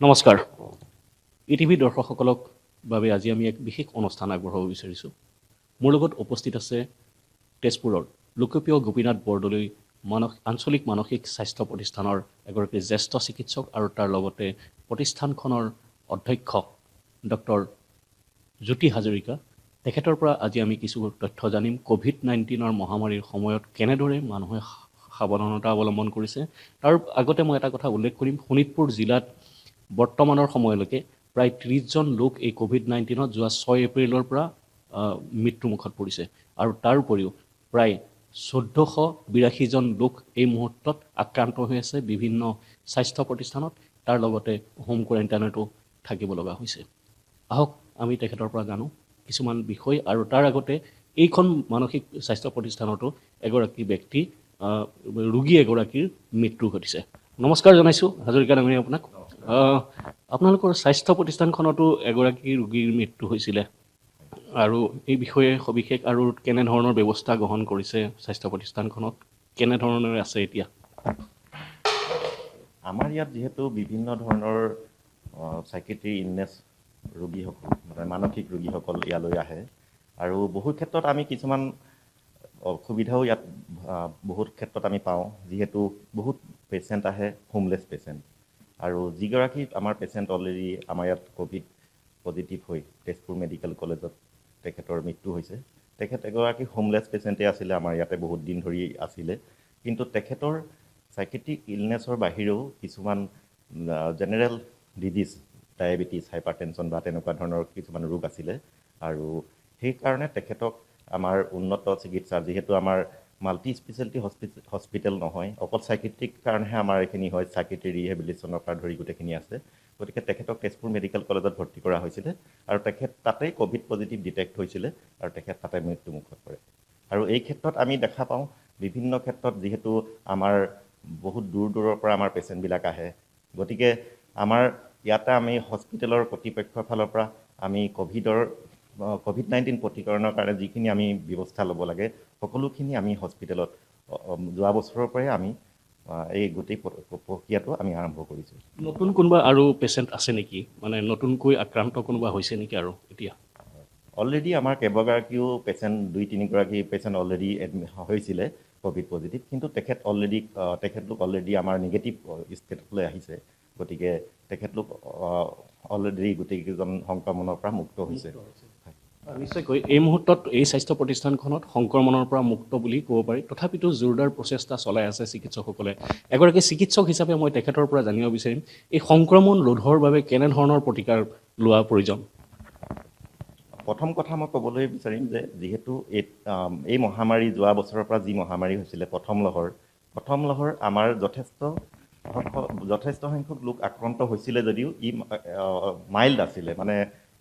নমস্কাৰ ইটিভি দৰ্শকসকলক বাবে আজি আমি এক বিশেষ অনুষ্ঠান আগবঢ়াব বিচাৰিছোঁ। মোৰ লগত উপস্থিত আছে তেজপুৰৰ লোকপ্ৰিয় গোপীনাথ বৰদলৈ আঞ্চলিক মানসিক স্বাস্থ্য প্ৰতিষ্ঠানৰ এগৰাকী জ্যেষ্ঠ চিকিৎসক আৰু তাৰ লগতে প্ৰতিষ্ঠানখনৰ অধ্যক্ষ ডক্টৰ জ্যোতি হাজৰিকা। তেখেতৰ পৰা আজি আমি কিছু তথ্য জানিম ক'ভিড-19 মহামাৰীৰ সময়ত কেনেদৰে মানুহে সাৱধানতা অৱলম্বন কৰিছে। তাৰ আগতে মই এটা কথা উল্লেখ কৰিম, শোণিতপুৰ জিলাত বৰ্তমানৰ সময়লৈকে প্ৰায় 30জন লোক এই ক'ভিড-19 যোৱা 6 এপ্ৰিলৰ পৰা মৃত্যুমুখত পৰিছে আৰু তাৰ উপৰিও প্ৰায় 1482জন লোক এই মুহূৰ্তত আক্ৰান্ত হৈ আছে বিভিন্ন স্বাস্থ্য প্ৰতিষ্ঠানত, তাৰ লগতে হোম কোৱাৰেণ্টাইনতো থাকিব লগা হৈছে। আহক আমি তেখেতৰ পৰা জানো কিছুমান বিষয়। আৰু তাৰ আগতে এইখন মানসিক স্বাস্থ্য প্ৰতিষ্ঠানতো এগৰাকী ব্যক্তি ৰোগী এগৰাকীৰ মৃত্যু ঘটিছে। নমস্কাৰ জনাইছোঁ হাজৰিকা ডাঙৰীয়া আপোনাক। আপোনালোকৰ স্বাস্থ্য প্ৰতিষ্ঠানখনতো এগৰাকী ৰোগীৰ মৃত্যু হৈছিলে আৰু এই বিষয়ে সবিশেষ আৰু কেনেধৰণৰ ব্যৱস্থা গ্ৰহণ কৰিছে স্বাস্থ্য প্ৰতিষ্ঠানখনত, কেনেধৰণেৰে আছে এতিয়া? আমাৰ ইয়াত যিহেতু বিভিন্ন ধৰণৰ সাইকেট্ৰি ইলনেছ ৰোগীসকল মানে মানসিক ৰোগীসকল ইয়ালৈ আহে আৰু বহু ক্ষেত্ৰত আমি কিছুমান অসুবিধাও ইয়াত বহুত ক্ষেত্ৰত আমি পাওঁ, যিহেতু বহুত পেচেণ্ট আহে হোমলেছ পেচেণ্ট আৰু যিগৰাকী আমাৰ পেচেণ্ট অলৰেডি আমাৰ ইয়াত ক'ভিড পজিটিভ হৈ তেজপুৰ মেডিকেল কলেজত তেখেতৰ মৃত্যু হৈছে। তেখেত এগৰাকী হোমলেছ পেচেণ্টে আছিলে, আমাৰ ইয়াতে বহুত দিন ধৰি আছিলে, কিন্তু তেখেতৰ সাইকেট্ৰিক ইলনেছৰ বাহিৰেও কিছুমান জেনেৰেল ডিজিজ, ডায়েবেটিছ, হাইপাৰটেনশ্যন বা তেনেকুৱা ধৰণৰ কিছুমান ৰোগ আছিলে আৰু সেইকাৰণে তেখেতক আমাৰ উন্নত চিকিৎসা, যিহেতু আমাৰ মাল্টি স্পেচিয়েলিটি হস্পিটেল নহয়, অকল সাইকেট্ৰিক কাৰণেহে আমাৰ এইখিনি হয়, সাইকেট্ৰি ৰিহেবিলিটেশ্যনৰ পৰা ধৰি গোটেইখিনি আছে। গতিকে তেখেতক তেজপুৰ মেডিকেল কলেজত ভৰ্তি কৰা হৈছিলে আৰু তেখেত তাতেই ক'ভিড পজিটিভ ডিটেক্ট হৈছিলে আৰু তেখেত তাতে মৃত্যুমুখত পৰে। আৰু এই ক্ষেত্ৰত আমি দেখা পাওঁ বিভিন্ন ক্ষেত্ৰত, যিহেতু আমাৰ বহুত দূৰ দূৰৰ পৰা আমাৰ পেচেণ্টবিলাক আহে, গতিকে আমাৰ ইয়াতে আমি হস্পিটেলৰ কৰ্তৃপক্ষৰ ফালৰ পৰা আমি ক'ভিড-19 প্ৰতিকৰণৰ কাৰণে যিখিনি আমি ব্যৱস্থা ল'ব লাগে সকলোখিনি আমি হস্পিটেলত যোৱা বছৰৰ পৰাই আমি এই গোটেই প্ৰক্ৰিয়াটো আমি আৰম্ভ কৰিছোঁ। নতুন কোনোবা আৰু পেচেণ্ট আছে নেকি, মানে নতুনকৈ আক্ৰান্ত কোনোবা হৈছে নেকি আৰু এতিয়া? অলৰেডি আমাৰ কেইবাগৰাকীও পেচেণ্ট, 2-3গৰাকী পেচেণ্ট অলৰেডি হৈছিলে ক'ভিড পজিটিভ, কিন্তু তেখেতলোক অলৰেডি আমাৰ নিগেটিভ ষ্টেটলৈ আহিছে। গতিকে তেখেতলোক অলৰেডি গোটেইকেইজন সংক্ৰমণৰ পৰা মুক্ত হৈছে। নিশ্চয়কৈ এই মুহূৰ্তত এই স্বাস্থ্য প্ৰতিষ্ঠানখনত সংক্ৰমণৰ পৰা মুক্ত বুলি ক'ব পাৰি, তথাপিতো জোৰদাৰ প্ৰচেষ্টা চলাই আছে চিকিৎসকসকলে। এগৰাকী চিকিৎসক হিচাপে মই তেখেতৰ পৰা জানিব বিচাৰিম, এই সংক্ৰমণ ৰোধৰ বাবে কেনেধৰণৰ প্ৰতিকাৰ লোৱা প্ৰয়োজন? প্ৰথম কথা মই ক'বলৈ বিচাৰিম যে যিহেতু এই মহামাৰী যোৱা বছৰৰ পৰা যি মহামাৰী হৈছিলে প্ৰথম লহৰ আমাৰ যথেষ্ট সংখ্যক লোক আক্ৰান্ত হৈছিলে যদিও ই মাইল্ড আছিলে, মানে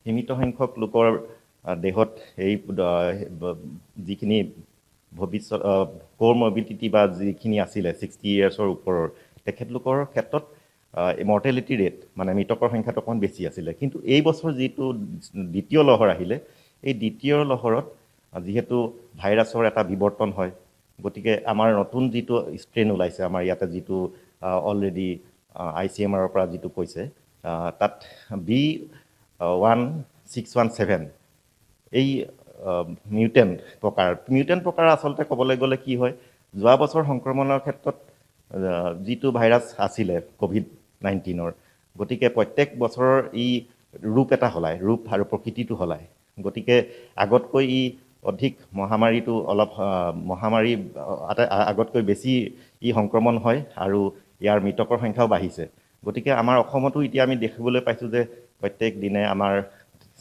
সীমিত সংখ্যক লোকৰ দেহত এই যিখিনি ভৱিষ্যত ক'মৰ্বিডিটি বা যিখিনি আছিলে 60 ইয়াৰ্ছৰ ওপৰৰ তেখেতলোকৰ ক্ষেত্ৰত মৰ্টেলিটি ৰেট মানে মৃতকৰ সংখ্যাটো অকণমান বেছি আছিলে। কিন্তু এই বছৰ যিটো দ্বিতীয় লহৰ আহিলে, এই দ্বিতীয় লহৰত যিহেতু ভাইৰাছৰ এটা বিৱৰ্তন হয়, গতিকে আমাৰ নতুন যিটো ষ্ট্ৰেইন ওলাইছে, আমাৰ ইয়াতে যিটো অলৰেডি ICMR পৰা যিটো কৈছে, তাত B1617 এই মিউটেণ্ট প্ৰকাৰ আচলতে ক'বলৈ গ'লে কি হয়, যোৱা বছৰ সংক্ৰমণৰ ক্ষেত্ৰত যিটো ভাইৰাছ আছিলে ক'ভিড-19, গতিকে প্ৰত্যেক বছৰৰ ই ৰূপ এটা সলায়, ৰূপ আৰু প্ৰকৃতিটো সলায়। গতিকে আগতকৈ অধিক মহামাৰী আগতকৈ বেছি সংক্ৰমণ হয় আৰু ইয়াৰ মৃতকৰ সংখ্যাও বাঢ়িছে। গতিকে আমাৰ অসমতো এতিয়া আমি দেখিবলৈ পাইছোঁ যে প্ৰত্যেক দিনে আমাৰ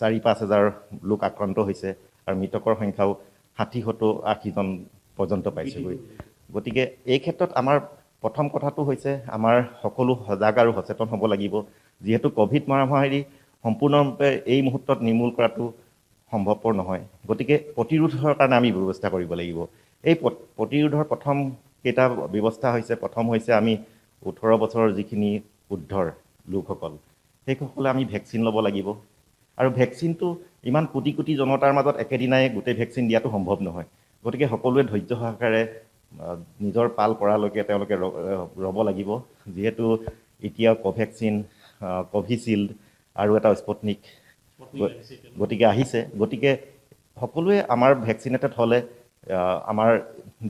4-5 হাজাৰ লোক আক্ৰান্ত হৈছে আৰু মৃতকৰ সংখ্যাও 60-70-80জন পৰ্যন্ত পাইছেগৈ। গতিকে এই ক্ষেত্ৰত আমাৰ প্ৰথম কথাটো হৈছে আমাৰ সকলো সজাগ আৰু সচেতন হ'ব লাগিব, যিহেতু ক'ভিড মহামাৰী সম্পূৰ্ণৰূপে এই মুহূৰ্তত নিৰ্মূল কৰাটো সম্ভৱপৰ নহয়। গতিকে প্ৰতিৰোধৰ কাৰণে আমি ব্যৱস্থা কৰিব লাগিব। এই প্ৰতিৰোধৰ প্ৰথম ব্যৱস্থা হৈছে আমি 18 বছৰৰ যিখিনি ঊৰ্ধৰ লোকসকল, সেইসকলে আমি ভেকচিন ল'ব লাগিব। আৰু ভেকচিনটো ইমান কোটি কোটি জনতাৰ মাজত একেদিনাই গোটেই ভেকচিন দিয়াটো সম্ভৱ নহয়। গতিকে সকলোৱে ধৈৰ্য সহকাৰে নিজৰ পাল পৰালৈকে তেওঁলোকে ৰ'ব লাগিব, যিহেতু এতিয়া কোভেক্সিন কোভিচিল্ড আৰু এটা স্পুটনিক গতিকে আহিছে। গতিকে সকলোৱে আমাৰ ভেকচিনেটেড হ'লে আমাৰ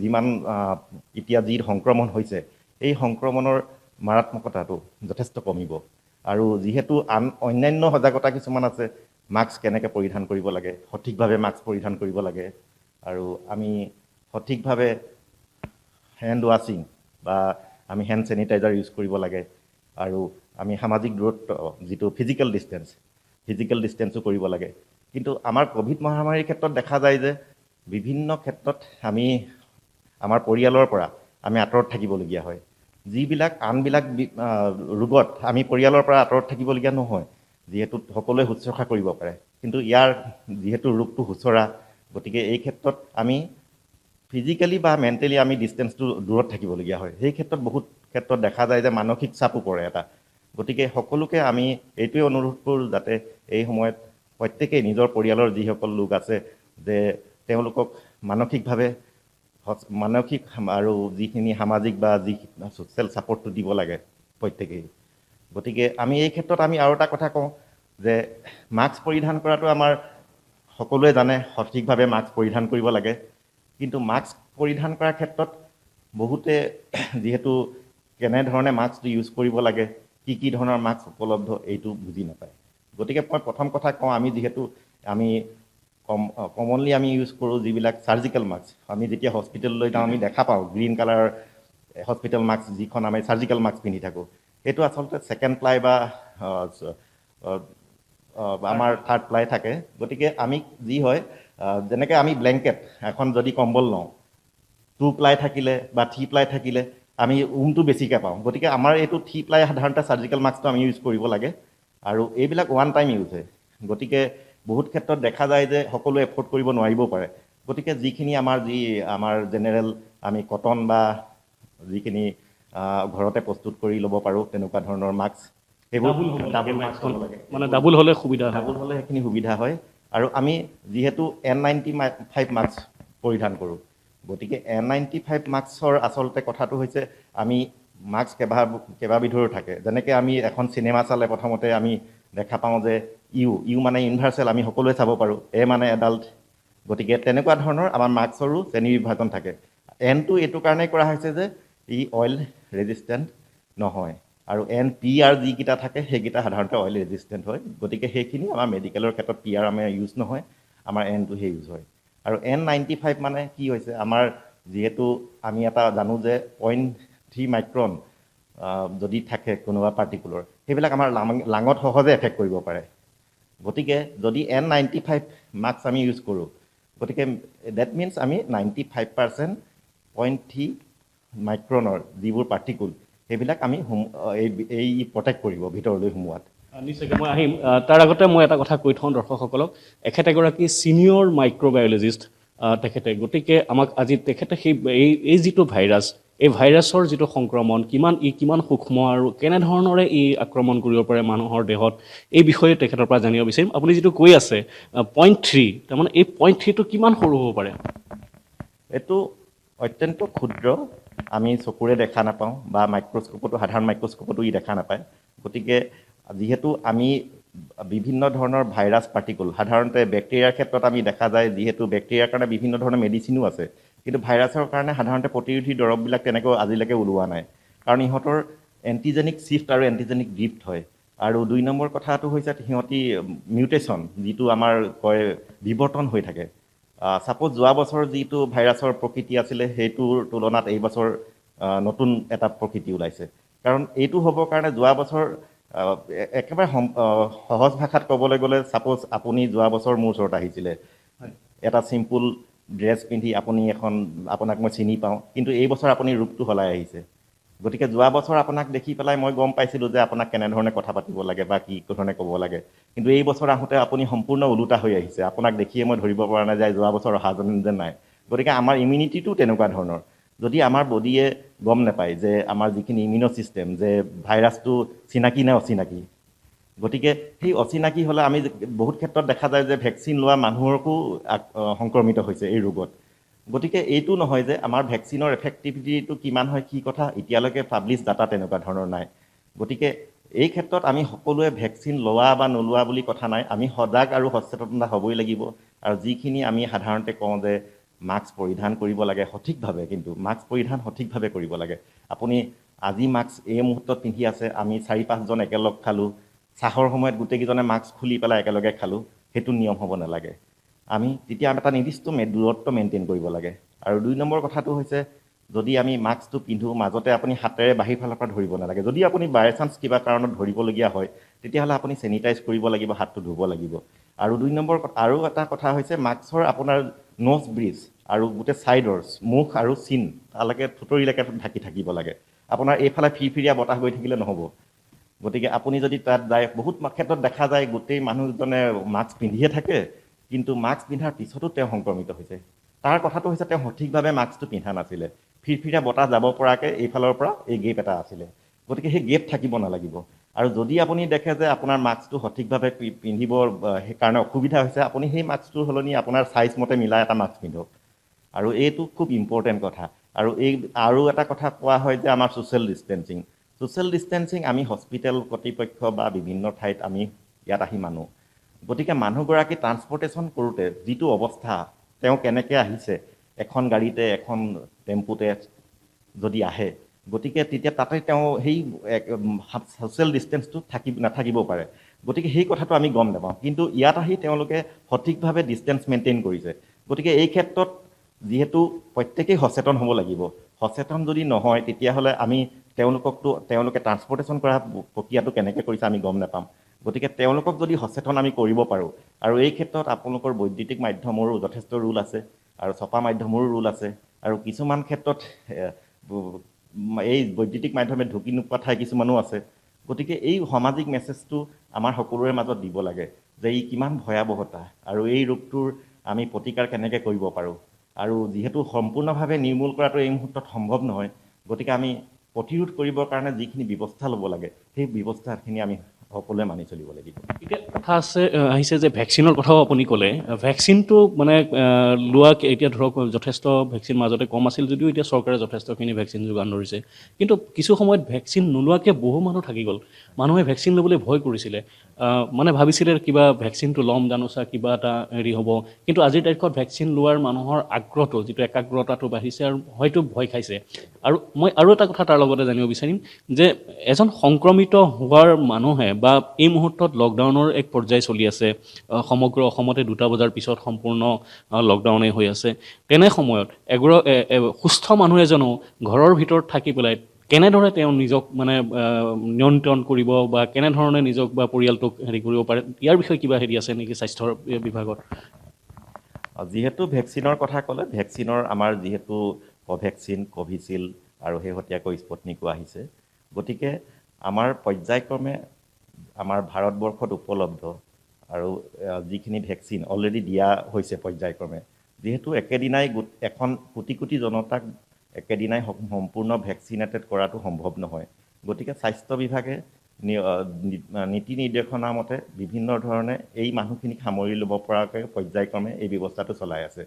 যিমান এতিয়া যি সংক্ৰমণ হৈছে এই সংক্ৰমণৰ মাৰাত্মকতাটো যথেষ্ট কমিব। আৰু যিহেতু অন্যান্য সজাগতা কিছুমান আছে, মাস্ক কেনেকৈ পৰিধান কৰিব লাগে, সঠিকভাৱে মাস্ক পৰিধান কৰিব লাগে, আৰু আমি সঠিকভাৱে হেণ্ড ৱাশ্বিং বা আমি হেণ্ড চেনিটাইজাৰ ইউজ কৰিব লাগে, আৰু আমি সামাজিক দূৰত্ব যিটো ফিজিকেল ডিষ্টেঞ্চো কৰিব লাগে। কিন্তু আমাৰ ক'ভিড মহামাৰীৰ ক্ষেত্ৰত দেখা যায় যে বিভিন্ন ক্ষেত্ৰত আমি আমাৰ পৰিয়ালৰ পৰা আমি আঁতৰত থাকিবলগীয়া হয়। যিবিলাক আনবিলাক ৰোগত আমি পৰিয়ালৰ পৰা আঁতৰত থাকিবলগীয়া নহয়, যিহেতু সকলোৱে শুশ্ৰূষা কৰিব পাৰে। কিন্তু ইয়াৰ যিহেতু ৰোগটো সুচৰা, গতিকে এই ক্ষেত্ৰত আমি ফিজিকেলি বা মেণ্টেলি আমি ডিষ্টেঞ্চটো দূৰত থাকিবলগীয়া হয়। সেই ক্ষেত্ৰত বহুত ক্ষেত্ৰত দেখা যায় যে মানসিক চাপো পৰে এটা। গতিকে সকলোকে আমি এইটোৱে অনুৰোধ কৰোঁ যাতে এই সময়ত প্ৰত্যেকেই নিজৰ পৰিয়ালৰ যিসকল লোক আছে যে তেওঁলোকক মানসিক আৰু যিখিনি সামাজিক বা যি ছ'চিয়েল ছাপৰ্টটো দিব লাগে প্ৰত্যেকেই। গতিকে আমি এই ক্ষেত্ৰত আমি আৰু এটা কথা কওঁ যে মাস্ক পৰিধান কৰাটো আমাৰ সকলোৱে জানে, সঠিকভাৱে মাস্ক পৰিধান কৰিব লাগে। কিন্তু মাস্ক পৰিধান কৰাৰ ক্ষেত্ৰত বহুতে যিহেতু কেনেধৰণে মাস্কটো ইউজ কৰিব লাগে, কি ধৰণৰ মাস্ক উপলব্ধ এইটো বুজি নাপায়। গতিকে মই প্ৰথম কথা কওঁ, আমি কমনলি আমি ইউজ কৰোঁ যিবিলাক চাৰ্জিকেল মাস্ক। আমি যেতিয়া হস্পিটেললৈ যাওঁ আমি দেখা পাওঁ গ্ৰীণ কালাৰ হস্পিটেল মাস্ক, যিখন আমি চাৰ্জিকেল মাস্ক পিন্ধি থাকোঁ। সেইটো আচলতে ছেকেণ্ড প্লাই বা আমাৰ থাৰ্ড প্লাই থাকে। গতিকে আমি যি হয় যেনেকৈ আমি ব্লেংকেট এখন যদি কম্বল লওঁ, 2 প্লাই থাকিলে বা 3 প্লাই থাকিলে আমি উমটো বেছিকৈ পাওঁ। গতিকে আমাৰ এইটো 3 প্লাই সাধাৰণতে চাৰ্জিকেল মাস্কটো আমি ইউজ কৰিব লাগে, আৰু এইবিলাক ওৱান টাইম ইউজ হয়। গতিকে বহুত ক্ষেত্ৰত দেখা যায় যে সকলোৱে এফৰ্ড কৰিব নোৱাৰিবও পাৰে। গতিকে যিখিনি আমাৰ জেনেৰেল আমি কটন বা যিখিনি ঘৰতে প্ৰস্তুত কৰি ল'ব পাৰোঁ তেনেকুৱা ধৰণৰ মাস্ক, সেইবোৰ ডাবুল মাস্ক হ'ব লাগে। মানে ডাবুল হ'লে সুবিধা হয়। ডাবুল হ'লে সেইখিনি সুবিধা হয়। আৰু আমি যিহেতু N95 মাস্ক পৰিধান কৰোঁ, গতিকে N95 মাস্কৰ আচলতে কথাটো হৈছে আমি মাস্ক কেইবাবিধৰো থাকে। যেনেকৈ আমি এখন চিনেমা চালে প্ৰথমতে আমি দেখা পাওঁ যে ইউ মানে ইউনিভাৰ্চেল, আমি সকলোৱে চাব পাৰোঁ, এ মানে এডাল্ট। গতিকে তেনেকুৱা ধৰণৰ আমাৰ মাস্কৰো শ্ৰেণীবিভাজন থাকে। N টো এইটো কাৰণেই কৰা হৈছে যে ই অইল ৰেজিষ্টেণ্ট নহয়, আৰু PR যিকেইটা থাকে সেইকেইটা সাধাৰণতে অইল ৰেজিষ্টেণ্ট হয়। গতিকে সেইখিনি আমাৰ মেডিকেলৰ ক্ষেত্ৰত PR আমাৰ ইউজ নহয়, আমাৰ N টোহে ইউজ হয়। আৰু N95 মানে কি হৈছে, আমাৰ যিহেতু আমি এটা জানো যে 0.3 মাইক্ৰন যদি থাকে কোনোবা পাৰ্টিকুলৰ, সেইবিলাক আমাৰ লাঙত সহজে এফেক্ট কৰিব পাৰে। গতিকে যদি N95 মাস্ক আমি ইউজ কৰোঁ, গতিকে ডেট মিনছ আমি 95% 0.3 মাইক্ৰনৰ যিবোৰ পাৰ্টিকুল সেইবিলাক আমি প্ৰটেক্ট কৰিব ভিতৰলৈ সোমোৱাত। নিশ্চয়কৈ মই আহিম। তাৰ আগতে মই এটা কথা কৈ থওঁ দৰ্শকসকলক, এখেত এগৰাকী ছিনিয়ৰ মাইক্ৰ'বায়'লজিষ্ট তেখেতে। গতিকে আমাক আজি তেখেতে এই যিটো ভাইৰাছ, এই ভাইৰাছৰ যিটো সংক্ৰমণ, কিমান সূক্ষ্ম আৰু কেনেধৰণৰে ই আক্ৰমণ কৰিব পাৰে মানুহৰ দেহত, এই বিষয়ে তেখেতৰ পৰা জানিব বিচাৰিম। আপুনি যিটো কৈ আছে 0.3, তাৰমানে এই 0.3টো কিমান সৰু হ'ব পাৰে? এইটো অত্যন্ত ক্ষুদ্ৰ, আমি চকুৰে দেখা নাপাওঁ বা সাধাৰণ মাইক্ৰস্কোপতো ই দেখা নাপায়। গতিকে যিহেতু আমি বিভিন্ন ধৰণৰ ভাইৰাছ পাৰ্টিকুল, সাধাৰণতে বেক্টেৰিয়াৰ ক্ষেত্ৰত আমি দেখা যায়, যিহেতু বেক্টেৰিয়াৰ কাৰণে বিভিন্ন ধৰণৰ মেডিচিনো আছে, কিন্তু ভাইৰাছৰ কাৰণে সাধাৰণতে প্ৰতিৰোধী দৰৱবিলাক তেনেকৈ আজিলৈকে ওলোৱা নাই, কাৰণ ইহঁতৰ এণ্টিজেনিক শ্বিফ্ট আৰু এণ্টিজেনিক ড্ৰিফ্ট হয়। আৰু 2 নম্বৰ কথাটো হৈছে সিহঁতি মিউটেশ্যন, যিটো আমাৰ কয় বিৱৰ্তন হৈ থাকে। ছাপ'জ যোৱা বছৰ যিটো ভাইৰাছৰ প্ৰকৃতি আছিলে সেইটোৰ তুলনাত এই বছৰ নতুন এটা প্ৰকৃতি ওলাইছে। কাৰণ এইটো হ'বৰ কাৰণে যোৱা বছৰ একেবাৰে সহজ ভাষাত ক'বলৈ গ'লে, ছাপ'জ আপুনি যোৱা বছৰ মোৰ ওচৰত আহিছিলে, এটা চিম্পুল ড্ৰেছ পিন্ধি আপোনাক মই চিনি পাওঁ, কিন্তু এই বছৰ আপুনি ৰূপটো সলাই আহিছে। গতিকে যোৱা বছৰ আপোনাক দেখি পেলাই মই গম পাইছিলোঁ যে আপোনাক কেনেধৰণে কথা পাতিব লাগে বা কি ধৰণে ক'ব লাগে, কিন্তু এই বছৰ আহোঁতে আপুনি সম্পূৰ্ণ ওলোটা হৈ আহিছে। আপোনাক দেখিয়ে মই ধৰিব পৰা নাই যে যোৱা বছৰ অহা যেন নাই। গতিকে আমাৰ ইমিউনিটিটো তেনেকুৱা ধৰণৰ। যদি আমাৰ বডিয়ে গম নাপায় যে আমাৰ যিখিনি ইমিউন ছিষ্টেম, যে ভাইৰাছটো চিনাকি নে অচিনাকি, গতিকে সেই অচিনাকি হ'লে আমি বহুত ক্ষেত্ৰত দেখা যায় যে ভেকচিন লোৱা মানুহকো সংক্ৰমিত হৈছে এই ৰোগত। গতিকে এইটো নহয় যে আমাৰ ভেকচিনৰ এফেক্টিভিটিটো কিমান হয় কি কথা, এতিয়ালৈকে পাব্লিছ ডাটা তেনেকুৱা ধৰণৰ নাই। গতিকে এই ক্ষেত্ৰত আমি সকলোৱে ভেকচিন লোৱা বা নোলোৱা বুলি কথা নাই, আমি সজাগ আৰু সচেতনতা হ'বই লাগিব। আৰু যিখিনি আমি সাধাৰণতে কওঁ যে মাস্ক পৰিধান কৰিব লাগে সঠিকভাৱে, কিন্তু মাস্ক পৰিধান সঠিকভাৱে কৰিব লাগে। আপুনি আজি মাস্ক এই মুহূৰ্তত পিন্ধি আছে, আমি 4-5জন একেলগ খালোঁ, চাহৰ সময়ত গোটেইকেইজনে মাস্ক খুলি পেলাই একেলগে খালোঁ, সেইটো নিয়ম হ'ব নালাগে। আমি তেতিয়া এটা নিৰ্দিষ্ট দূৰত্ব মেইনটেইন কৰিব লাগে। আৰু 2 নম্বৰ কথাটো হৈছে, যদি আমি মাস্কটো পিন্ধোঁ, মাজতে আপুনি হাতেৰে বাহিৰ ফালৰ পৰা ধৰিব নালাগে। যদি আপুনি বাই চান্স কিবা কাৰণত ধৰিবলগীয়া হয়, তেতিয়াহ'লে আপুনি চেনিটাইজ কৰিব লাগিব, হাতটো ধুব লাগিব। আৰু 2 নম্বৰ আৰু এটা কথা হৈছে, মাস্কৰ আপোনাৰ ন'জ ব্ৰিজ আৰু গোটেই ছাইডৰ মুখ আৰু চিন তালৈকে থুতৰিলৈকে ঢাকি থাকিব লাগে। আপোনাৰ এইফালে ফিৰফিৰীয়া বতাহ গৈ থাকিলে নহ'ব। গতিকে আপুনি যদি তাত যায়, বহুত ক্ষেত্ৰত দেখা যায় গোটেই মানুহজনে মাস্ক পিন্ধিয়ে থাকে, কিন্তু মাস্ক পিন্ধাৰ পিছতো তেওঁ সংক্ৰমিত হৈছে। তাৰ কথাটো হৈছে তেওঁ সঠিকভাৱে মাস্কটো পিন্ধা নাছিলে। ফিৰফিৰীয়া বতাহ যাব পৰাকৈ এইফালৰ পৰা এই গেপ এটা আছিলে। গতিকে সেই গেপ থাকিব নালাগিব। আৰু যদি আপুনি দেখে যে আপোনাৰ মাস্কটো সঠিকভাৱে পিন্ধিব সেইকাৰণে অসুবিধা হৈছে, আপুনি সেই মাস্কটোৰ সলনি আপোনাৰ ছাইজ মতে মিলাই এটা মাস্ক পিন্ধক। আৰু এইটো খুব ইম্পৰ্টেণ্ট কথা। আৰু এটা কথা কোৱা হয় যে আমাৰ ছ'চিয়েল ডিষ্টেঞ্চিং। ছ'চিয়েল ডিষ্টেঞ্চিং আমি হস্পিটেল কৰ্তৃপক্ষ বা বিভিন্ন ঠাইত আমি ইয়াত আহি মানো। গতিকে মানুহগৰাকী ট্ৰান্সপৰ্টেশ্যন কৰোঁতে যিটো অৱস্থা, তেওঁ কেনেকৈ আহিছে, এখন গাড়ীতে এখন টেম্পুতে যদি আহে, গতিকে তেতিয়া তাতে তেওঁ সেই ছ'চিয়েল ডিষ্টেঞ্চটো নাথাকিব পাৰে। গতিকে সেই কথাটো আমি গম নাপাওঁ, কিন্তু ইয়াত আহি তেওঁলোকে সঠিকভাৱে ডিষ্টেঞ্চ মেইনটেইন কৰিছে। গতিকে এই ক্ষেত্ৰত যিহেতু প্ৰত্যেকেই সচেতন হ'ব লাগিব। সচেতন যদি নহয়, তেতিয়াহ'লে আমি তেওঁলোকে ট্ৰান্সপৰ্টেশ্যন কৰা প্ৰক্ৰিয়াটো কেনেকৈ কৰিছে আমি গম নাপাম। গতিকে তেওঁলোকক যদি সচেতন আমি কৰিব পাৰোঁ, আৰু এই ক্ষেত্ৰত আপোনালোকৰ বৈদ্যুতিক মাধ্যমৰো যথেষ্ট ৰোল আছে, আৰু ছপা মাধ্যমৰো ৰোল আছে, আৰু কিছুমান ক্ষেত্ৰত এই বৈদ্যুতিক মাধ্যমে ঢুকি নোপোৱা ঠাই কিছুমানো আছে। গতিকে এই সামাজিক মেছেজটো আমাৰ সকলোৰে মাজত দিব লাগে যে ই কিমান ভয়াৱহতা, আৰু এই ৰোগটোৰ আমি প্ৰতিকাৰ কেনেকৈ কৰিব পাৰোঁ। আৰু যিহেতু সম্পূৰ্ণভাৱে নিৰ্মূল কৰাটো এই মুহূৰ্তত সম্ভৱ নহয়, গতিকে আমি প্ৰতিৰোধ কৰিবৰ কাৰণে যিখিনি ব্যৱস্থা ল'ব লাগে, সেই ব্যৱস্থাখিনি আমি সকলোৱে মানি চলিব লাগিব। এতিয়া কথা আহিছে যে ভেকচিনৰ কথাও আপুনি ক'লে। ভেকচিনটো মানে লোৱা এতিয়া ধৰক যথেষ্ট ভেকচিন মাজতে কম আছিল যদিও এতিয়া চৰকাৰে যথেষ্টখিনি ভেকচিন যোগান ধৰিছে। কিন্তু কিছু সময়ত ভেকচিন নোলোৱাকৈ বহু মানুহ থাকি গ'ল। মানুহে ভেকচিন ল'বলৈ ভয় কৰিছিলে, মানে ভাবিছিলে কিবা ভেকচিনটো ল'ম জানোচা কিবা এটা হেৰি হ'ব। কিন্তু আজিৰ তাৰিখত ভেকচিন লোৱাৰ মানুহৰ আগ্ৰহটো, যিটো একাগ্ৰতাটো বাঢ়িছে আৰু হয়তো ভয় খাইছে। আৰু মই আৰু এটা কথা তাৰ লগতে জানিব বিচাৰিম যে এজন সংক্ৰমিত হোৱাৰ মানুহে বা এই মুহূৰ্তত লকডাউনৰ এক পৰ্যায় চলি আছে, সমগ্ৰ অসমতে 2টা বজাৰ পিছত সম্পূৰ্ণ লকডাউনেই হৈ আছে। তেনে সময়ত সুস্থ মানুহ এজনো ঘৰৰ ভিতৰত থাকি পেলাই কেনেদৰে তেওঁ নিজক মানে নিয়ন্ত্ৰণ কৰিব বা কেনেধৰণে নিজক বা পৰিয়ালটোক হেৰি কৰিব পাৰে, ইয়াৰ বিষয়ে কিবা হেৰি আছে নেকি স্বাস্থ্যৰ বিভাগত? যিহেতু ভেকচিনৰ কথা ক'লে, ভেকচিনৰ আমাৰ যিহেতু কোভেক্সিন, কোভিচিল্ড আৰু শেহতীয়াকৈ স্পুটনিকো আহিছে। গতিকে আমাৰ পৰ্যায়ক্ৰমে আমাৰ ভাৰতবৰ্ষত উপলব্ধ আৰু যিখিনি ভেকচিন অলৰেডি দিয়া হৈছে পৰ্যায়ক্ৰমে, যিহেতু একেদিনাই এখন কোটি কোটি জনতাক একেদিনাই সম্পূৰ্ণ ভেকচিনেটেড কৰাটো সম্ভৱ নহয়। গতিকে স্বাস্থ্য বিভাগে নীতি নিৰ্দেশনা মতে বিভিন্ন ধৰণে এই মানুহখিনিক সামৰি ল'ব পৰাকৈ পৰ্যায়ক্ৰমে এই ব্যৱস্থাটো চলাই আছে।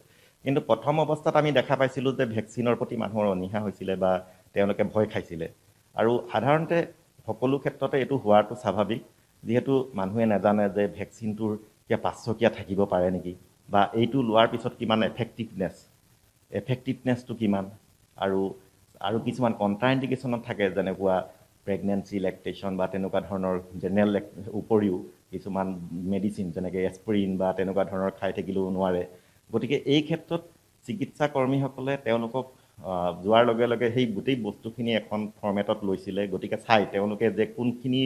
কিন্তু প্ৰথম অৱস্থাত আমি দেখা পাইছিলোঁ যে ভেকচিনৰ প্ৰতি মানুহৰ অনীহা হৈছিলে বা তেওঁলোকে ভয় খাইছিলে। আৰু সাধাৰণতে সকলো ক্ষেত্ৰতে এইটো হোৱাটো স্বাভাৱিক, যিহেতু মানুহে নাজানে যে ভেকচিনটোৰ কিবা পাৰ্শ্বক্ৰিয়া থাকিব পাৰে নেকি, বা এইটো লোৱাৰ পিছত কিমান এফেক্টিভনেছটো কিমান, আৰু কিছুমান কণ্ট্ৰা ইণ্ডিকেশ্যনত থাকে, যেনেকুৱা প্ৰেগনেঞ্চি, লেক্টেশ্যন বা তেনেকুৱা ধৰণৰ জেনেৰেল উপৰিও কিছুমান মেডিচিন যেনেকৈ এছপ্ৰিন বা তেনেকুৱা ধৰণৰ খাই থাকিলেও নোৱাৰে। গতিকে এই ক্ষেত্ৰত চিকিৎসা কৰ্মীসকলে তেওঁলোকক যোৱাৰ লগে লগে সেই গোটেই বস্তুখিনি এখন ফৰ্মেটত লৈছিলে। গতিকে তেওঁলোকে যে কোনখিনি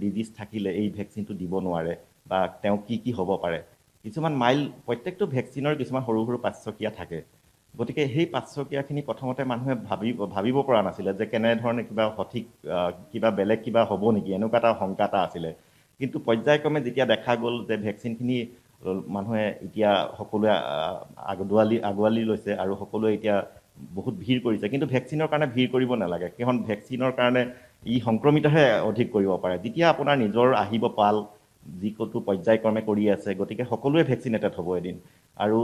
ডিজিজ থাকিলে এই ভেকচিনটো দিব নোৱাৰে বা তেওঁ কি হ'ব পাৰে। কিছুমান প্ৰত্যেকটো ভেকচিনৰ কিছুমান সৰু সৰু পাৰ্শ্বক্ৰিয়া থাকে। গতিকে সেই পাৰ্শ্বক্ৰিয়াখিনি প্ৰথমতে মানুহে ভাবিব পৰা নাছিলে যে কেনেধৰণে কিবা বেলেগ কিবা হ'ব নেকি, এনেকুৱা এটা শংকা এটা আছিলে। কিন্তু পৰ্যায়ক্ৰমে যেতিয়া দেখা গ'ল যে ভেকচিনখিনি মানুহে এতিয়া সকলোৱে আগুৱালি লৈছে আৰু সকলোৱে এতিয়া বহুত ভিৰ কৰিছে, কিন্তু ভেকচিনৰ কাৰণে ভিৰ কৰিব নালাগে, কাৰণ ভেকচিনৰ কাৰণে সংক্ৰমিতহে অধিক কৰিব পাৰে। যেতিয়া আপোনাৰ নিজৰ আহিব পাল যিটো পৰ্যায়ক্ৰমে কৰি আছে, গতিকে সকলোৱে ভেকচিনেটেড হ'ব এদিন। আৰু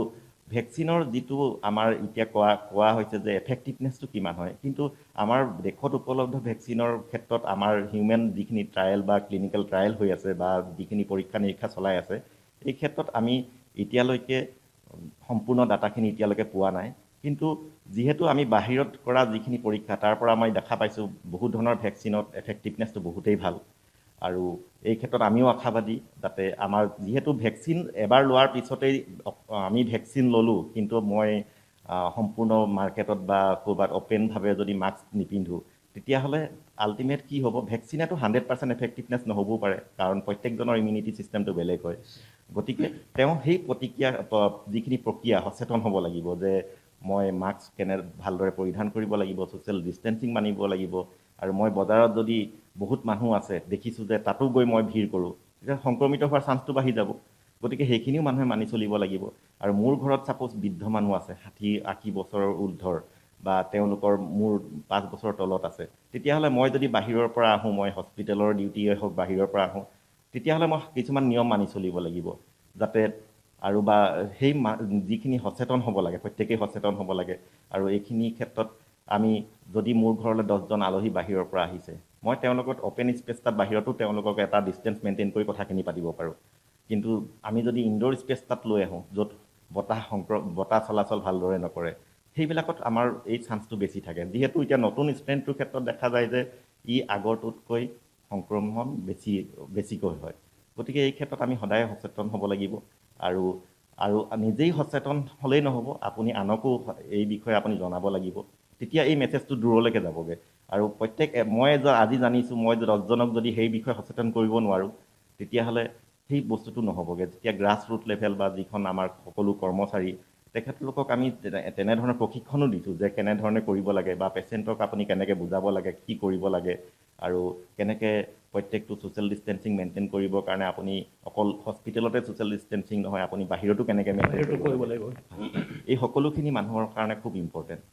ভেকচিনৰ যিটো আমাৰ এতিয়া কোৱা হৈছে যে এফেক্টিভনেছটো কিমান হয়, কিন্তু আমাৰ দেশত উপলব্ধ ভেকচিনৰ ক্ষেত্ৰত আমাৰ হিউমেন যিখিনি ট্ৰায়েল বা ক্লিনিকেল ট্ৰায়েল হৈ আছে বা যিখিনি পৰীক্ষা নিৰীক্ষা চলাই আছে, এই ক্ষেত্ৰত আমি এতিয়ালৈকে সম্পূৰ্ণ ডাটাখিনি এতিয়ালৈকে পোৱা নাই। কিন্তু যিহেতু আমি বাহিৰত কৰা যিখিনি পৰীক্ষা তাৰ পৰা আমি দেখা পাইছোঁ বহুত ধৰণৰ ভেকচিনত এফেক্টিভনেছটো বহুতেই ভাল। আৰু এই ক্ষেত্ৰত আমিও আশাবাদী যাতে আমাৰ যিহেতু ভেকচিন এবাৰ লোৱাৰ পিছতেই আমি ভেকচিন ল'লোঁ, কিন্তু মই সম্পূৰ্ণ মাৰ্কেটত বা ক'ৰবাত অপেনভাৱে যদি মাস্ক নিপিন্ধোঁ, তেতিয়াহ'লে আল্টিমেট কি হ'ব, ভেকচিনেতো 100% এফেক্টিভনেছ নহ'বও পাৰে, কাৰণ প্ৰত্যেকজনৰ ইমিউনিটি ছিষ্টেমটো বেলেগ হয়। গতিকে তেওঁ সেই যিখিনি প্ৰক্ৰিয়া সচেতন হ'ব লাগিব যে মই মাস্ক ভালদৰে পৰিধান কৰিব লাগিব, ছ'চিয়েল ডিষ্টেঞ্চিং মানিব লাগিব, আৰু মই বজাৰত যদি বহুত মানুহ আছে দেখিছোঁ যে তাতো গৈ মই ভিৰ কৰোঁ, তেতিয়া সংক্ৰমিত হোৱাৰ চান্সটো বাঢ়ি যাব। গতিকে সেইখিনিও মানুহে মানি চলিব লাগিব। আৰু মোৰ ঘৰত ছাপ'জ বৃদ্ধ মানুহ আছে 60-80 বছৰৰ ঊৰ্ধৰ, বা তেওঁলোকৰ মোৰ 5 বছৰৰ তলত আছে, তেতিয়াহ'লে মই যদি বাহিৰৰ পৰা আহোঁ, মই হস্পিটেলৰ ডিউটিয়ে হওক বাহিৰৰ পৰা আহোঁ, তেতিয়াহ'লে মই কিছুমান নিয়ম মানি চলিব লাগিব যাতে, আৰু বা সেই যিখিনি সচেতন হ'ব লাগে, প্ৰত্যেকেই সচেতন হ'ব লাগে। আৰু এইখিনি ক্ষেত্ৰত আমি যদি মোৰ ঘৰলৈ 10জন আলহী বাহিৰৰ পৰা আহিছে, মই তেওঁলোকক অ'পেন স্পেচ তাত বাহিৰতো তেওঁলোকক এটা ডিষ্টেঞ্চ মেইনটেইন কৰি কথাখিনি পাতিব পাৰোঁ। কিন্তু আমি যদি ইনডোৰ স্পেচ তাত লৈ আহোঁ য'ত বতাহ চলাচল ভালদৰে নকৰে, সেইবিলাকত আমাৰ এই চান্সটো বেছি থাকে। যিহেতু এতিয়া নতুন ষ্ট্ৰেইনটোৰ ক্ষেত্ৰত দেখা যায় যে ই আগৰটোতকৈ সংক্ৰমণ বেছিকৈ হয়। গতিকে এই ক্ষেত্ৰত আমি সদায় সচেতন হ'ব লাগিব। আৰু নিজেই সচেতন হ'লেই নহ'ব, আপুনি আনকো এই বিষয়ে আপুনি জনাব লাগিব, তেতিয়া এই মেছেজটো দূৰলৈকে যাবগৈ। আৰু মই আজি জানিছোঁ, মই 10জনক যদি সেই বিষয়ে সচেতন কৰিব নোৱাৰোঁ, তেতিয়াহ'লে সেই বস্তুটো নহ'বগৈ। যেতিয়া গ্ৰাছ ৰুট লেভেল বা যিখন আমাৰ সকলো কৰ্মচাৰী, তেখেতলোকক আমি তেনেধৰণৰ প্ৰশিক্ষণো দিছোঁ যে কেনেধৰণে কৰিব লাগে, বা পেচেণ্টক আপুনি কেনেকৈ বুজাব লাগে, কি কৰিব লাগে, আৰু কেনেকৈ প্ৰত্যেকটো ছ'চিয়েল ডিষ্টেঞ্চিং মেইনটেইন কৰিবৰ কাৰণে আপুনি অকল হস্পিটেলতে ছ'চিয়েল ডিষ্টেঞ্চিং নহয়, আপুনি বাহিৰতো কেনেকৈ মেইনটেইন কৰিব লাগিব। এই সকলোখিনি মানুহৰ কাৰণে খুব ইম্পৰ্টেণ্ট।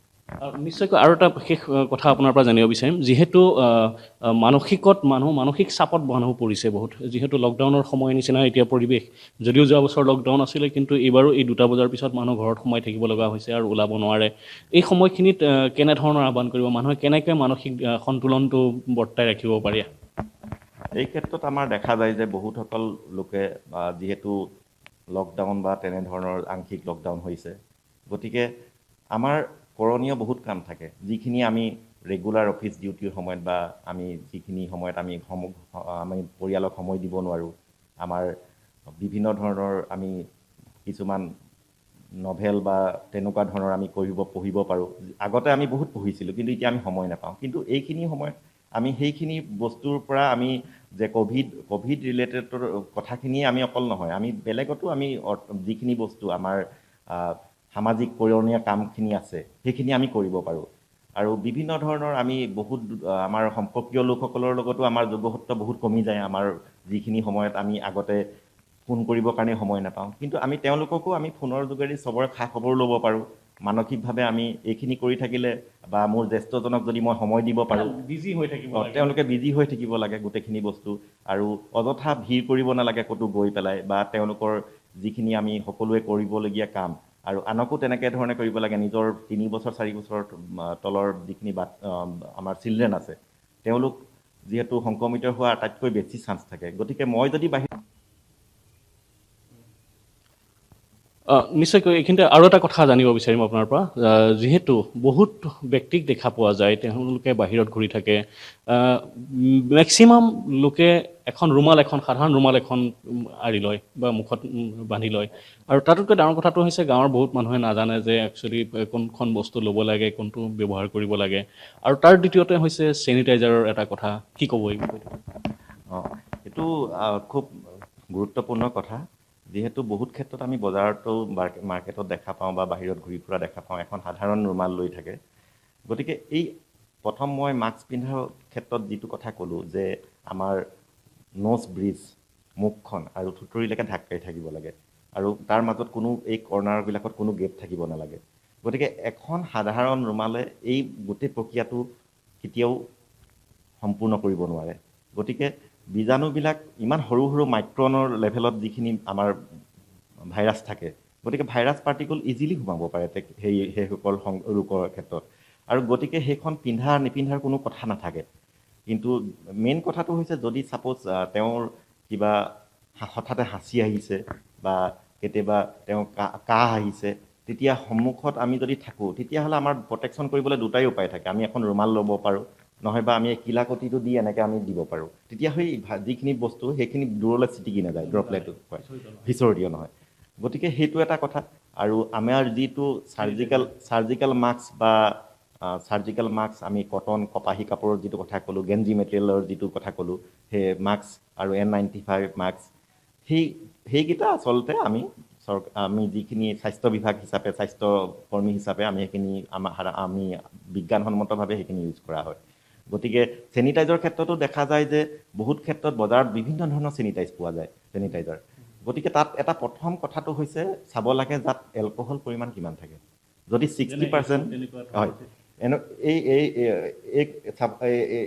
নিশ্চয়কৈ আৰু এটা বিশেষ কথা আপোনাৰ পৰা জানিব বিচাৰিম, যিহেতু মানসিক চাপত মানুহ পৰিছে বহুত, যিহেতু লকডাউনৰ সময় নিচিনা এতিয়া পৰিৱেশ, যদিও যোৱা বছৰ লকডাউন আছিলে, কিন্তু এইবাৰো এই 2টা বজাৰ পিছত মানুহ ঘৰত সোমাই থাকিব লগা হৈছে আৰু ওলাব নোৱাৰে। এই সময়খিনিত কেনেধৰণৰ আহ্বান কৰিব, মানুহে কেনেকৈ মানসিক সন্তুলনটো বৰ্তাই ৰাখিব পাৰে? এই ক্ষেত্ৰত আমাৰ দেখা যায় যে বহুতসকল লোকে যিহেতু লকডাউন বা তেনেধৰণৰ আংশিক লকডাউন হৈছে, গতিকে আমাৰ কৰণীয় বহুত কাম থাকে, যিখিনি আমি ৰেগুলাৰ অফিচ ডিউটিৰ সময়ত বা আমি যিখিনি সময়ত আমি পৰিয়ালক সময় দিব নোৱাৰোঁ, আমাৰ বিভিন্ন ধৰণৰ আমি কিছুমান নভেল বা তেনেকুৱা ধৰণৰ আমি পঢ়িব পাৰোঁ। আগতে আমি বহুত পঢ়িছিলোঁ, কিন্তু এতিয়া আমি সময় নাপাওঁ। কিন্তু এইখিনি সময়ত আমি সেইখিনি বস্তুৰ পৰা আমি যে ক'ভিড ৰিলেটেডৰ কথাখিনিয়ে আমি অকল নহয়, আমি বেলেগতো আমি যিখিনি বস্তু আমাৰ সামাজিক কৰণীয় কামখিনি আছে, সেইখিনি আমি কৰিব পাৰোঁ। আৰু বিভিন্ন ধৰণৰ আমি আমাৰ সম্পৰ্কীয় লোকসকলৰ লগতো আমাৰ যোগসূত্ৰ বহুত কমি যায়। আমাৰ যিখিনি সময়ত আমি আগতে ফোন কৰিবৰ কাৰণে সময় নাপাওঁ, কিন্তু আমি তেওঁলোককো আমি ফোনৰ যোগেদি চবৰে খা খবৰ ল'ব পাৰোঁ। মানসিকভাৱে আমি এইখিনি কৰি থাকিলে, বা মোৰ জ্যেষ্ঠজনক যদি মই সময় দিব পাৰোঁ, তেওঁলোকে বিজি হৈ থাকিব লাগে গোটেইখিনি বস্তু, আৰু অযথা ভিৰ কৰিব নালাগে ক'তো গৈ পেলাই, বা তেওঁলোকৰ যিখিনি আমি সকলোৱে কৰিবলগীয়া কাম, আৰু আনকো তেনেকৈ ধৰণে কৰিব লাগে। নিজৰ 3 বছৰ 4 বছৰ তলৰ যিখিনি আমাৰ চিলড্ৰেন আছে, তেওঁলোক যিহেতু সংক্ৰমিত হোৱাৰ আটাইতকৈ বেছি চান্স থাকে। গতিকে মই যদি নিশ্চয়কৈ এইখিনিতে আৰু এটা কথা জানিব বিচাৰিম আপোনাৰ পৰা, যিহেতু বহুত ব্যক্তিক দেখা পোৱা যায় তেওঁলোকে বাহিৰত ঘূৰি থাকে, মেক্সিমাম লোকে সাধাৰণ ৰুমাল এখন আঁৰি লয় বা মুখত বান্ধি লয়, আৰু তাতোতকৈ ডাঙৰ কথাটো হৈছে গাঁৱৰ বহুত মানুহে নাজানে যে একচুৱেলি কোনখন বস্তু ল'ব লাগে, কোনটো ব্যৱহাৰ কৰিব লাগে, আৰু তাৰ দ্বিতীয়তে হৈছে চেনিটাইজাৰৰ এটা কথা। কি ক'ব এই বিষয়টো? এইটো খুব গুৰুত্বপূৰ্ণ কথা। যিহেতু বহুত ক্ষেত্ৰত আমি বজাৰতো মাৰ্কেটত দেখা পাওঁ বা বাহিৰত ঘূৰি ফুৰা দেখা পাওঁ, এখন সাধাৰণ ৰুমাল লৈ থাকে। গতিকে প্ৰথম মই মাস্ক পিন্ধাৰ ক্ষেত্ৰত যিটো কথা ক'লোঁ যে আমাৰ ন'জ ব্ৰিজ, মুখখন আৰু থুঁতৰিলৈকে ঢাক খাই থাকিব লাগে, আৰু তাৰ মাজত এই কৰ্ণাৰবিলাকত কোনো গেপ থাকিব নালাগে। গতিকে এখন সাধাৰণ ৰুমালে এই গোটেই প্ৰক্ৰিয়াটো কেতিয়াও সম্পূৰ্ণ কৰিব নোৱাৰে। গতিকে বীজাণুবিলাক ইমান সৰু সৰু মাইক্ৰনৰ লেভেলত যিখিনি আমাৰ ভাইৰাছ থাকে, গতিকে ভাইৰাছ পাৰ্টিকল ইজিলি সোমাব পাৰে সেইসকল ৰোগৰ ক্ষেত্ৰত। আৰু গতিকে সেইখন পিন্ধা নিপিন্ধাৰ কোনো কথা নাথাকে। কিন্তু মেইন কথাটো হৈছে যদি ছাপ'জ তেওঁৰ কিবা হঠাতে হাঁচি আহিছে বা কেতিয়াবা তেওঁ কাহ আহিছে, তেতিয়া সন্মুখত আমি যদি থাকোঁ, তেতিয়াহ'লে আমাৰ প্ৰটেকশ্যন কৰিবলৈ দুটাই উপায় থাকে। আমি এখন ৰুমাল ল'ব পাৰোঁ, নহয়বা আমি কিলাকটিটো দি এনেকৈ আমি দিব পাৰোঁ। তেতিয়া সেই যিখিনি বস্তু সেইখিনি দূৰলৈ ছিটিকি নাযায়, ড্ৰপলেট হয়, ভিতৰতীয় নহয়। গতিকে সেইটো এটা কথা। আৰু আমাৰ যিটো চাৰ্জিকেল মাস্ক বা চাৰ্জিকেল মাস্ক আমি কটন কপাহী কাপোৰৰ যিটো কথা ক'লোঁ, গেঞ্জি মেটেৰিয়েলৰ যিটো কথা ক'লোঁ, সেই মাস্ক আৰু N95 মাস্ক, সেইকেইটা আচলতে আমি যিখিনি স্বাস্থ্য বিভাগ হিচাপে, স্বাস্থ্যকৰ্মী হিচাপে আমি সেইখিনি আমি বিজ্ঞানসন্মতভাৱে সেইখিনি ইউজ কৰা হয়। গতিকে চেনিটাইজৰ ক্ষেত্ৰতো দেখা যায় যে বহুত ক্ষেত্ৰত বজাৰত বিভিন্ন ধৰণৰ চেনিটাইজ পোৱা যায়, চেনিটাইজাৰ। গতিকে তাত এটা প্ৰথম কথাটো হৈছে চাব লাগে তাত এলকহল পৰিমাণ কিমান থাকে। যদি 60% হয়,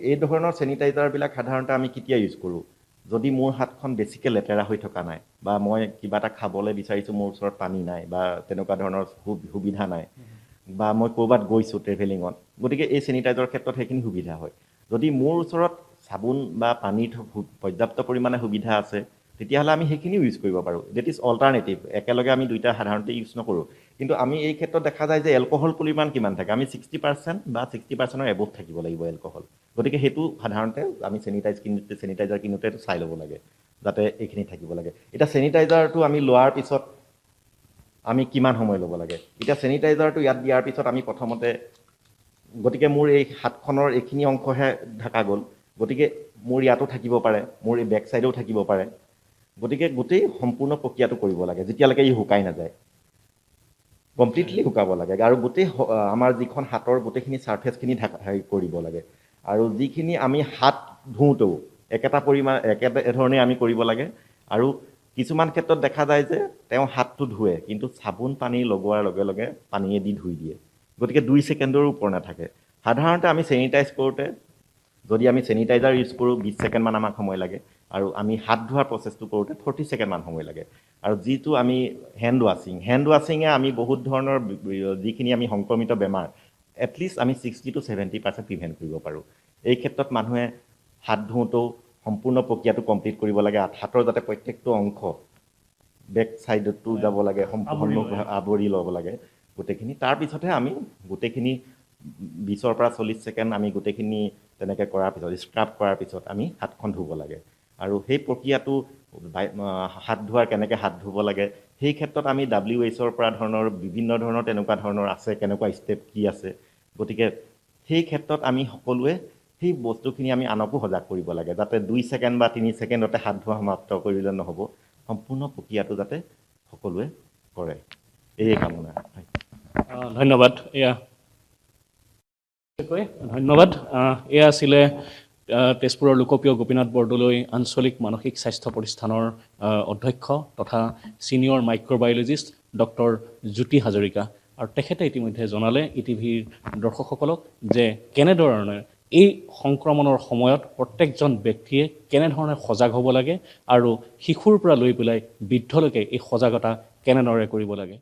এই ধৰণৰ চেনিটাইজাৰবিলাক সাধাৰণতে আমি কেতিয়া ইউজ কৰোঁ? যদি মোৰ হাতখন বেছিকৈ লেতেৰা হৈ থকা নাই, বা মই কিবা এটা খাবলৈ বিচাৰিছোঁ, মোৰ ওচৰত পানী নাই বা তেনেকুৱা ধৰণৰ সুবিধা নাই, বা মই ক'ৰবাত গৈছোঁ ট্ৰেভেলিঙত, গতিকে এই চেনিটাইজাৰৰ ক্ষেত্ৰত সেইখিনি সুবিধা হয়। যদি মোৰ ওচৰত চাবোন বা পানীৰ পৰ্যাপ্ত পৰিমাণে সুবিধা আছে, তেতিয়াহ'লে আমি সেইখিনিও ইউজ কৰিব পাৰোঁ। That is alternative. একেলগে আমি দুইটা সাধাৰণতে ইউজ নকৰোঁ। কিন্তু আমি এই ক্ষেত্ৰত দেখা যায় যে এলকহল পৰিমাণ কিমান থাকে, আমি 60% বা 60%ৰ এবভ থাকিব লাগিব এলকহল। গতিকে সেইটো সাধাৰণতে আমি চেনিটাইজাৰ কিনোতে চাই ল'ব লাগে, যাতে এইখিনি থাকিব লাগে। এতিয়া চেনিটাইজাৰটো আমি লোৱাৰ পিছত আমি কিমান সময় ল'ব লাগে? এতিয়া চেনিটাইজাৰটো ইয়াত দিয়াৰ পিছত আমি প্ৰথমতে, গতিকে মোৰ এই হাতখনৰ এইখিনি অংশহে ঢাকা গ'ল, গতিকে মোৰ ইয়াতো থাকিব পাৰে, মোৰ এই বেক চাইডেও থাকিব পাৰে। গতিকে গোটেই সম্পূৰ্ণ প্ৰক্ৰিয়াটো কৰিব লাগে যেতিয়ালৈকে ই শুকাই নাযায়। কমপ্লিটলি শুকাব লাগে। আৰু গোটেই আমাৰ যিখন হাতৰ গোটেইখিনি ছাৰ্ফেচখিনি কৰিব লাগে। আৰু যিখিনি আমি হাত ধুওঁতেও একেধৰণে আমি কৰিব লাগে। আৰু কিছুমান ক্ষেত্ৰত দেখা যায় যে তেওঁ হাতটো ধুৱে, কিন্তু চাবোন পানী লগোৱাৰ লগে লগে পানীয়েদি ধুই দিয়ে। গতিকে 2 ছেকেণ্ডৰো ওপৰ নাথাকে। সাধাৰণতে আমি চেনিটাইজ কৰোঁতে, যদি আমি চেনিটাইজাৰ ইউজ কৰোঁ, 20 ছেকেণ্ডমান আমাক সময় লাগে। আৰু আমি হাত ধোৱাৰ প্ৰচেছটো কৰোঁতে 40 ছেকেণ্ডমান সময় লাগে। আৰু যিটো আমি হেণ্ড ৱাশ্বিঙে আমি বহুত ধৰণৰ যিখিনি আমি সংক্ৰমিত বেমাৰ, এটলিষ্ট আমি 60 to 70% প্ৰিভেণ্ট কৰিব পাৰোঁ। এই ক্ষেত্ৰত মানুহে হাত ধুওঁতেও সম্পূৰ্ণ প্ৰক্ৰিয়াটো কমপ্লিট কৰিব লাগে। হাতৰ যাতে প্ৰত্যেকটো অংশ বেক চাইডতো যাব লাগে, সম্পূৰ্ণ আৱৰি ল'ব লাগে গোটেইখিনি। তাৰপিছতহে আমি গোটেইখিনি 20 পৰা 40 ছেকেণ্ড আমি গোটেইখিনি তেনেকৈ কৰাৰ পিছত, স্ক্ৰাব কৰাৰ পিছত আমি হাতখন ধুব লাগে। আৰু সেই প্ৰক্ৰিয়াটো হাত ধোৱাৰ কেনেকৈ হাত ধুব লাগে, সেই ক্ষেত্ৰত আমি WHOৰ পৰা বিভিন্ন ধৰণৰ তেনেকুৱা ধৰণৰ আছে, কেনেকুৱা ষ্টেপ কি আছে। গতিকে সেই ক্ষেত্ৰত আমি সকলোৱে সেই বস্তুখিনি আমি আনকো সজাগ কৰিব লাগে, যাতে 2 ছেকেণ্ড বা 3 ছেকেণ্ডতে হাত ধোৱা সমাপ্ত কৰিলে নহ'ব, সম্পূৰ্ণ প্ৰক্ৰিয়াটো যাতে সকলোৱে কৰে, এই কামনা। ধন্যবাদ। ধন্যবাদ। এয়া আছিলে তেজপুৰৰ লোকপ্ৰিয় গোপীনাথ বৰদলৈ আঞ্চলিক মানসিক স্বাস্থ্য প্ৰতিষ্ঠানৰ অধ্যক্ষ তথা ছিনিয়ৰ মাইক্ৰ'বায়'লজিষ্ট ডক্টৰ জ্যোতি হাজৰিকা। আৰু তেখেতে ইতিমধ্যে জনালে ইটিভিৰ দৰ্শকসকলক যে কেনেধৰণে এই সংক্ৰমণৰ সময়ত প্ৰত্যেকজন ব্যক্তিয়ে কেনেধৰণে সজাগ হ'ব লাগে আৰু শিশুৰ পৰা লৈ পেলাই বৃদ্ধলৈকে এই সজাগতা কেনেদৰে কৰিব লাগে।